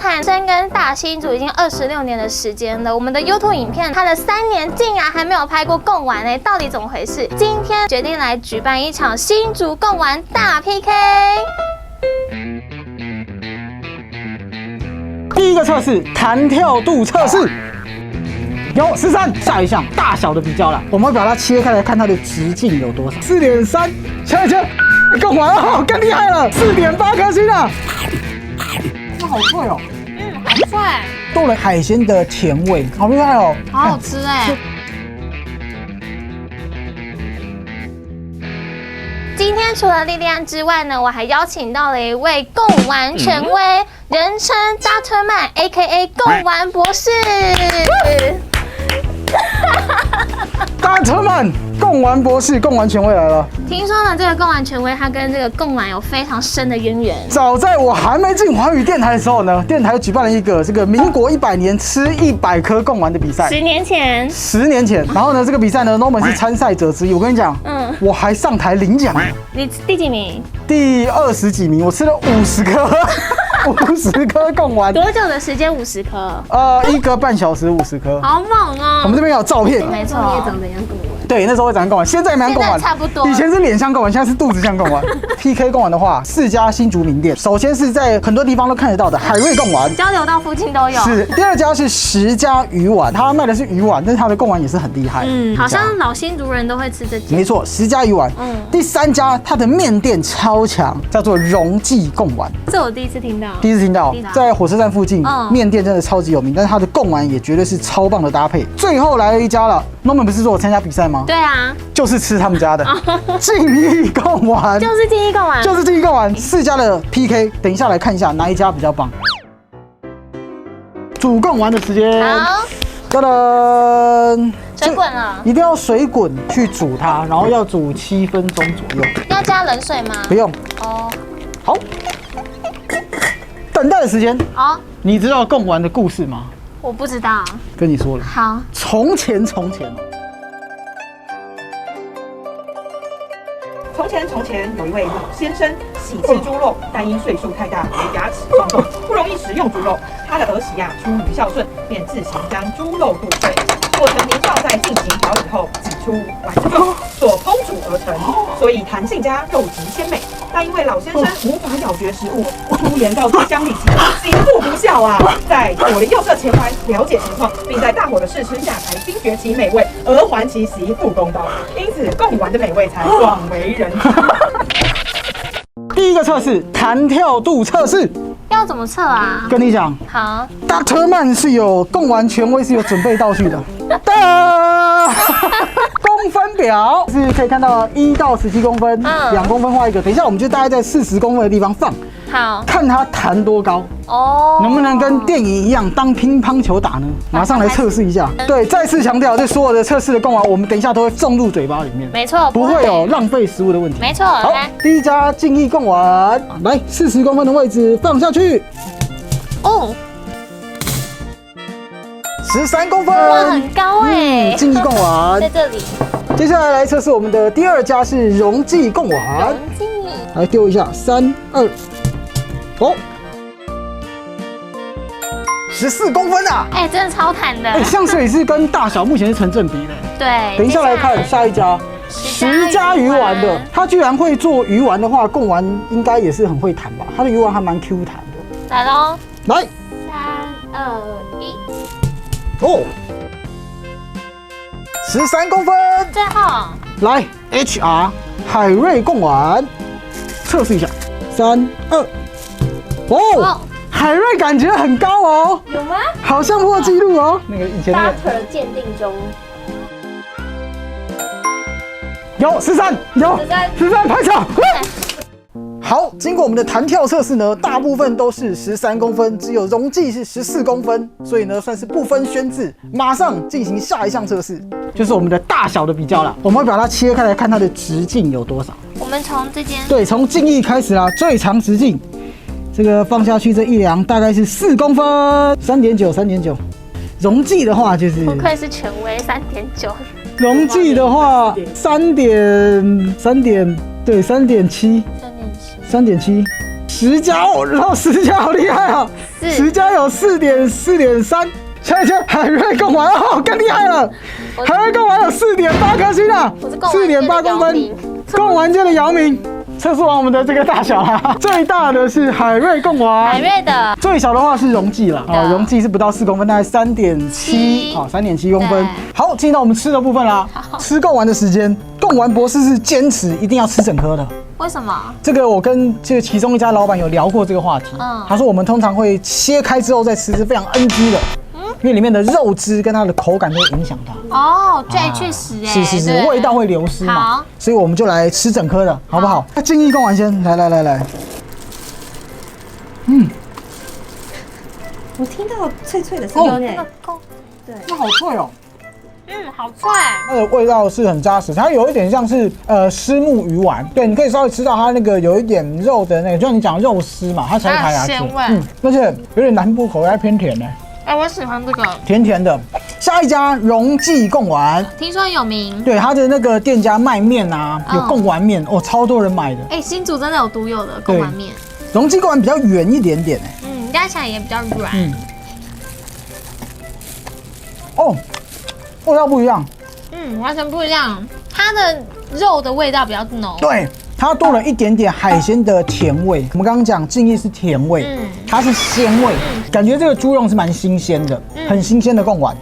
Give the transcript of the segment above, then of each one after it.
看深耕大新竹已经26年的时间了，我们的 YouTube 影片它的3年竟然还没有拍过贡丸欸，到底怎么回事？今天决定来举办一场新竹贡丸大 PK。第一个测试弹跳度测试，有13，下一项大小的比较啦，我们会把它切开来看它的直径有多少。4.3，切，贡丸哦，更厉害了，4.8颗星啊！哇，好脆哦，好脆，豆了海鲜的甜味，好厉害哦，好好吃哎。今天除了莉莉安之外呢，我还邀请到了一位贡丸权威，人称 Dr. Man，A.K.A. 贡丸博士。Dr. Man， 贡丸博士，贡丸权威来了。听说呢，这个贡丸权威他跟这个贡丸有非常深的渊源。早在我还没进华语电台的时候呢，电台举办了一个这个民国100年吃100颗贡丸的比赛。10年前。10年前，然后呢，这个比赛呢 ，Norman 是参赛者之一。我跟你讲，我还上台领奖。你第几名？第20几名，我吃了50颗，50颗贡丸。多久的时间？50颗？1个半小时50颗。好猛哦！我们这边有照片。没错，你也长得像贡丸。对，那时候会长得贡丸，现在蛮贡丸，差不多。以前是脸像贡丸，现在是肚子像贡丸。PK 贡丸的话，4家新竹名店，首先是在很多地方都看得到的海瑞贡丸，交流道附近都有。是，第2家是10家鱼丸，他卖的是鱼丸，但是他的贡丸也是很厉害。好像老新竹人都会吃这家。没错，10家鱼丸。第3家它的面店超强，叫做荣记贡丸。这我第一次听到。第一次听到，在火车站附近，面店真的超级有名，但是它的贡丸也绝对是超棒的搭配。最后来了一家了。Norman 不是说我参加比赛吗？对啊，就是吃他们家的敬义贡丸，就是敬义贡丸，就是敬义贡丸。4家的 PK， 等一下来看一下哪一家比较棒。煮贡丸的时间，好，噔噔，水滚了，一定要水滚去煮它，然后要煮7分钟左右。要加冷水吗？不用。哦，好，等待的时间。好，你知道贡丸的故事吗？我不知道。跟你说了。好。从前有一位老先生喜吃猪肉，但因岁数太大，牙齿撞痛，不容易食用猪肉。他的儿媳出于孝顺，便自行将猪肉剁碎，过程凝放在进行调理后，挤出丸子状所烹煮而成，所以弹性佳，肉质鲜美。但因为老先生无法咬嚼食物，出言告知乡里媳妇不孝啊！在左邻右舍前来了解情况，并在大伙的试吃下才惊觉其美味，而还其媳妇公道。因此，贡丸的美味才广为人知。第一个测试弹跳度测试，要怎么测啊？跟你讲，好 ，Dr. Man 是有贡丸权威是有准备道具的。公分表是可以看到1到17公分，2公分画一个。等一下，我们就大概在40公分的地方放，好，看它弹多高。哦，能不能跟电影一样当乒乓球打呢？马上来测试一下。对，再次强调，这所有的测试的贡丸，我们等一下都会送入嘴巴里面，没错，不会有浪费食物的问题。没错，好，第1家敬义贡丸，来40公分的位置放下去。哦。13公分，哇，很高哎！敬义贡丸在这里。接下来测试我们的第2家是荣记贡丸，荣记，来丢一下，3、2，哦，14公分啊！哎，真的超弹的。哎，像水是跟大小目前是成正比的。对，等一下来看下一家10家鱼丸的，他居然会做鱼丸的话，贡丸应该也是很会弹吧？他的鱼丸还蛮 Q 弹的。来喽，来，3、2、1。哦，13公分，最后来 HR 海瑞贡丸测试一下，3、2，哦，海瑞感觉很高哦，有吗？好像破纪录哦。那个以前那个Dr. 鉴定中，有13，有13，拍手。好，经过我们的弹跳测试呢，大部分都是13公分，只有荣记是14公分，所以呢算是不分轩轾。马上进行下一项测试，就是我们的大小的比较啦。我们会把它切开来看它的直径有多少。我们从这间，对，从敬义开始啦，最长直径，这个放下去这一量大概是4公分，3.9。荣记的话就是，不愧是权威，3.9。荣记的话3.7。10家哦，然后10家好厉害啊10家有4.3，签海瑞贡丸哦，更厉害了，海瑞贡丸有4.8颗星啊，4.8公分，贡丸界的姚明。测试完我们的这个大小啦，最大的是海瑞贡丸，海瑞的最小的话是荣记啦，荣记是不到4公分，大概3.7，好，3.7公分。好，进到我们吃的部分啦，吃贡丸的时间，贡丸博士是坚持一定要吃整颗的。为什么？这个我跟这个其中一家老板有聊过这个话题，他说我们通常会切开之后再吃，是非常 NG 的。因为里面的肉汁跟它的口感都会影响它。哦，对，确实哎，是，味道会流失嘛。好，所以我们就来吃整颗的，好不好？那金翼贡丸先，来。我听到脆脆的声音哎，对，那好脆哦。好脆。它的味道是很扎实，它有一点像是虱目鱼丸，对，你可以稍微吃到它那个有一点肉的那个，就像你讲肉丝嘛，它才会排牙齿。鲜味。而且有点南部口味，还偏甜呢。哎，我喜欢这个，甜甜的。下一家荣记贡丸，听说有名。对，他的那个店家卖面啊，有贡丸面哦，超多人买的。哎，新竹真的有独有的贡丸面。荣记贡丸比较圆一点点哎，压起来也比较软。哦，味道不一样。完全不一样，它的肉的味道比较浓。对。它多了一点点海鲜的甜味。我们刚刚讲敬意是甜味，它是鲜味，感觉这个猪肉是蛮新鲜的，很新鲜的贡丸。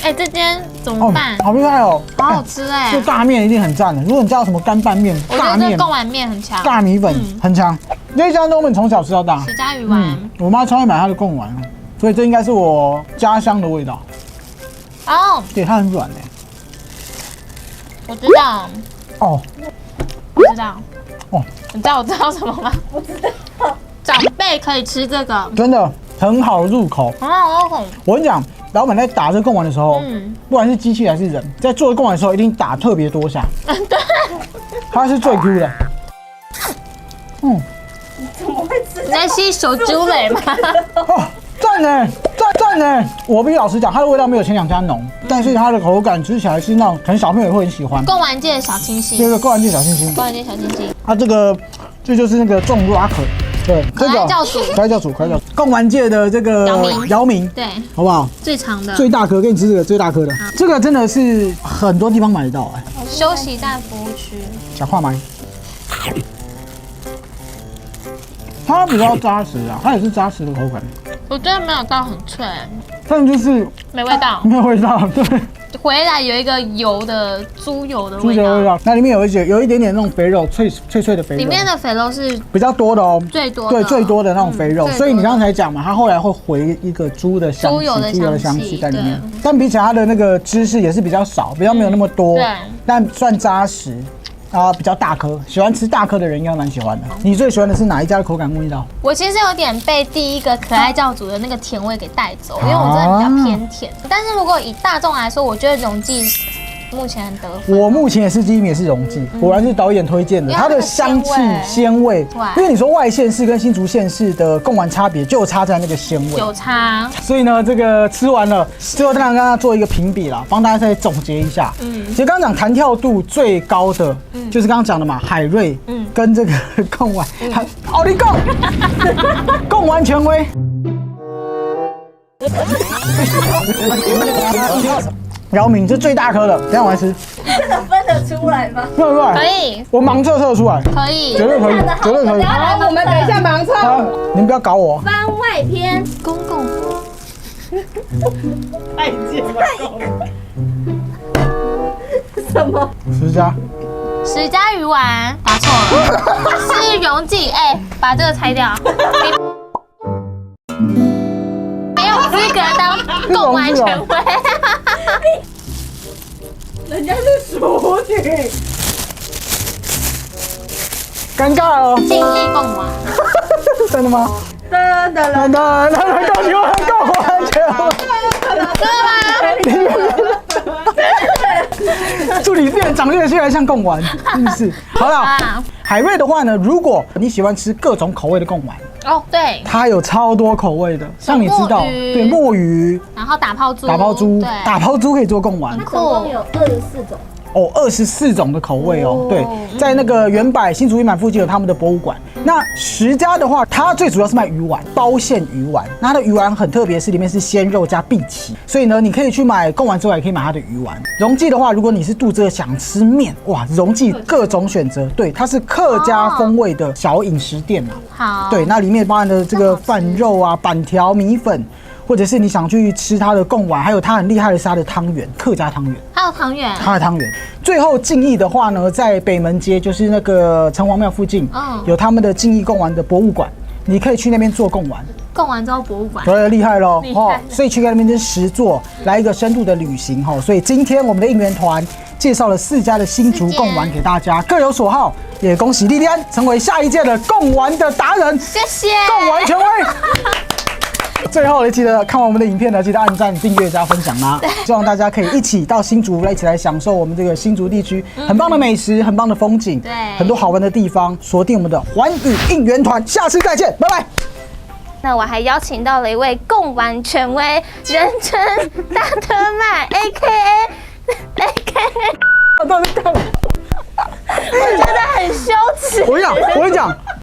哎，这间怎么办？好厉害哦，好好吃哎！这大面一定很赞的。如果你叫什么干拌面、大面、贡丸面很强，大米粉很强。这一家都我们从小吃到大。10家鱼丸，我妈超爱买它的贡丸，所以这应该是我家乡的味道。哦，对，它很软哎。我知道。哦，我知道。哦，你知道我知道什么吗？不知道。长辈可以吃这个，真的很好入口，很好入口。我跟你讲，老板在打这个贡丸的时候，不管是机器还是人，在做贡丸的时候，一定打特别多下。对，它是最 Q 的。你怎么会吃？你在吸手猪蕾吗？哦，赞呢，赞呢！我必须老实讲，它的味道没有前2家浓，但是它的口感吃起来是那种可能小朋友也会很喜欢。贡丸界的小清新。对，贡丸界小清新。贡丸界小清新。它这就是那个重 rock， 对，可爱教主，贡丸界的这个姚明，对，好不好？最长的，最大颗，给你吃这个最大颗的，这个真的是很多地方买得到哎。休息站服务区。小块买。它比较扎实啊，它也是扎实的口感。我觉得没有到很脆，但就是没味道，没有味道，对。回来有一个油的猪油的味道，猪油味道，那里面有一点点那种肥肉，脆的肥肉。里面的肥肉是比较多的哦，最多对最多的那种肥肉，所以你刚才讲嘛，它后来会回一个猪的香气，猪油的香气在里面。但比起它的那个芝士也是比较少，比较没有那么多，对，但算扎实。比较大颗，喜欢吃大颗的人应该蛮喜欢的。你最喜欢的是哪一家的口感味道？我其实有点被第一个可爱教主的那个甜味给带走，因为我真的比较偏甜。但是如果以大众来说，我觉得荣记目前得分。我目前也是第1名，也是荣记，果然是导演推荐的。它的香气、鲜味，因为你说外县市跟新竹县市的贡丸差别，就差在那个鲜味，有差。所以呢，这个吃完了，最后当然跟大家做一个评比啦，帮大家再总结一下。其实刚刚讲弹跳度最高的，就是刚刚讲的嘛，海瑞，跟这个贡丸，奥利贡，贡丸权威。姚明这最大颗的，等下我来吃。真的分得出来吗？分得出来，可以。我盲测测出来，可以，绝对可以，绝对可以。好，我们等一下盲测。好，你们不要搞我。番外篇，公共。太贱了。什么？10家。10家鱼丸，答错了，是荣记。哎，把这个拆掉。没有资格当贡丸权威。人家是熟女，尴尬哦。敬意贡丸，真的吗？真的，恭喜我贡丸权威，真的吗？助理店长得越来越像贡丸，真的是。好了，海瑞的话呢，如果你喜欢吃各种口味的贡丸。哦，对，它有超多口味的，像你知道，对，墨鱼，然后打抛猪可以做贡丸，它总共有24种。哦，24种的口味哦，对，在那个原百新竹一满附近有他们的博物馆，那10家的话，它最主要是卖鱼丸，包馅鱼丸。那它的鱼丸很特别，是里面是鲜肉加荸荠，所以呢，你可以去买贡丸之外，也可以买它的鱼丸。荣记的话，如果你是肚子饿想吃面，哇，荣记各种选择，对，它是客家风味的小饮食店啊。好，对，那里面包含的这个饭肉啊、板条、米粉。或者是你想去吃它的贡丸，还有它很厉害的是它的汤圆，客家汤圆，还有汤圆，它的汤圆。最后敬义的话呢，在北门街，就是那个城隍庙附近，有他们的敬义贡丸的博物馆，你可以去那边做贡丸。贡丸之后博物馆，对，厉害喽！哦，所以去那边就是实作，来一个深度的旅行哈。所以今天我们的应援团介绍了4家的新竹贡丸给大家，各有所好，也恭喜莉莉安成为下一届的贡丸的达人，谢谢，贡丸权威。最后呢，记得看完我们的影片呢，记得按赞、订阅、加分享啦！希望大家可以一起到新竹来，一起来享受我们这个新竹地区很棒的美食、很棒的风景，对，很多好玩的地方。锁定我们的环宇应援团，下次再见，拜拜。那我还邀请到了一位贡丸权威，人称大特卖 ，AKA，我觉得很羞耻。我跟你讲。